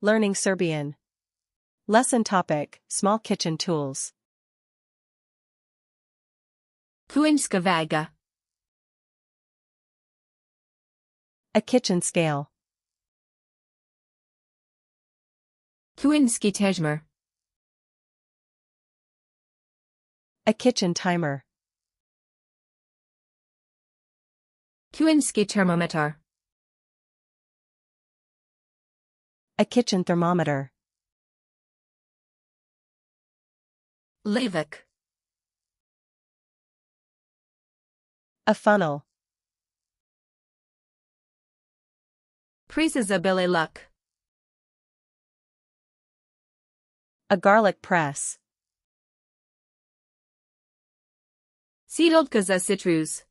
Learning Serbian. Lesson topic: Small kitchen tools. Kuchenska waga. A kitchen scale. Kuchenski težmer. A kitchen timer. Kuchenski thermometer. A kitchen thermometer. Levik. A funnel. Prisizabili luck. A garlic press. Sidolka za citrus.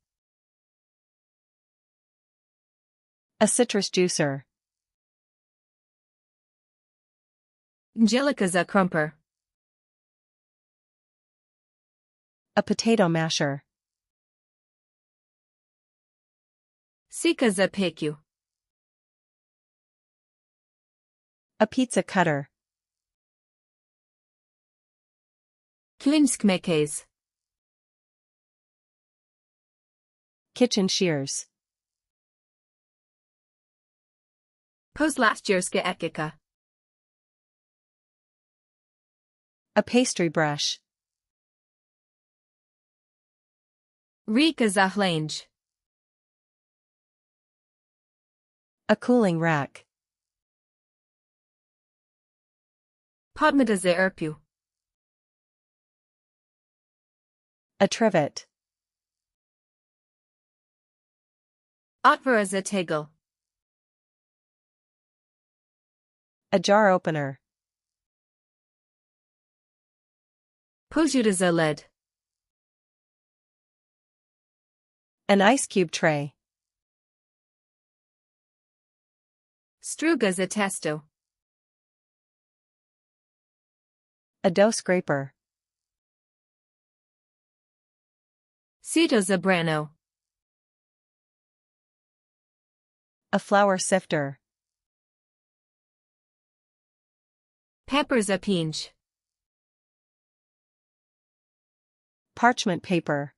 A citrus juicer. Angelika za krumper. A potato masher. Sika za peku. A pizza cutter. Kuchenskmekes. Kitchen shears. Poslastjerska ekika. A pastry brush. Rika za hlange. A cooling rack. Podmeta za erpu. A trivet. Otvara za tegel. A jar opener. Pojuta za led. An ice cube tray. Struga za testo. A dough scraper. Sito za brano. A flour sifter. Pepper za pinch. Parchment paper.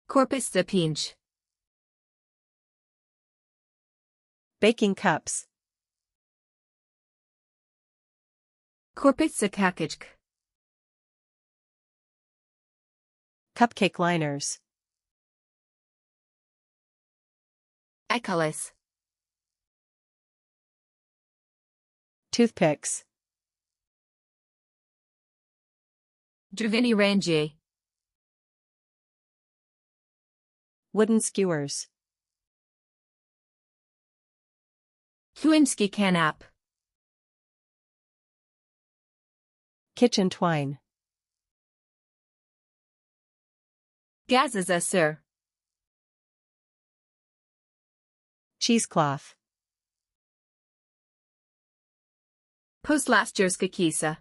Korpus za pinch. Baking cups. Korpus za kakijk. Cupcake liners. Ekalis. Toothpicks. Drveni range. Wooden skewers. Kuchenski kanap. Kitchen twine. Gaza za sir. Cheesecloth. Poslastjerska kisa.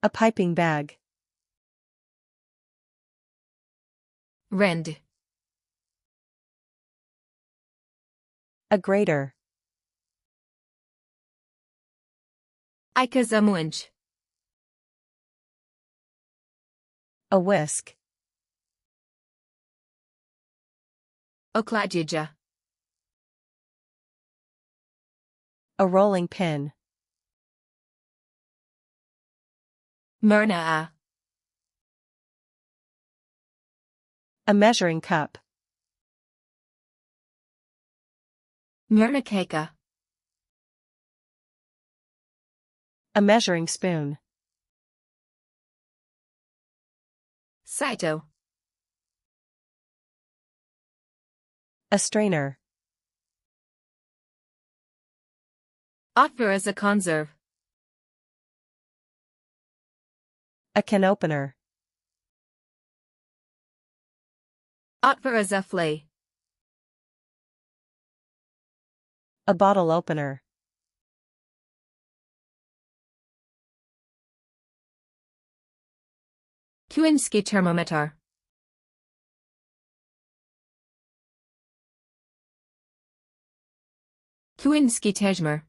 A piping bag. Rend. A grater. Ika za młynj. A whisk. Okladjija. A rolling pin. Myrna. A measuring cup. Myrna keka. A measuring spoon. Saito. A strainer. Otvara za konserv. A can opener. Otvara za flay. A bottle opener. Kuchenski thermometer. Kuinski tejmer.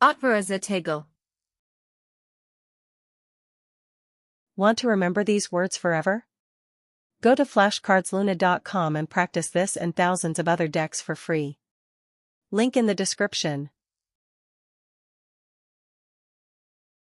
Otvara za tegel. Want to remember these words forever? Go to flashcardsluna.com and practice this and thousands of other decks for free. Link in the description.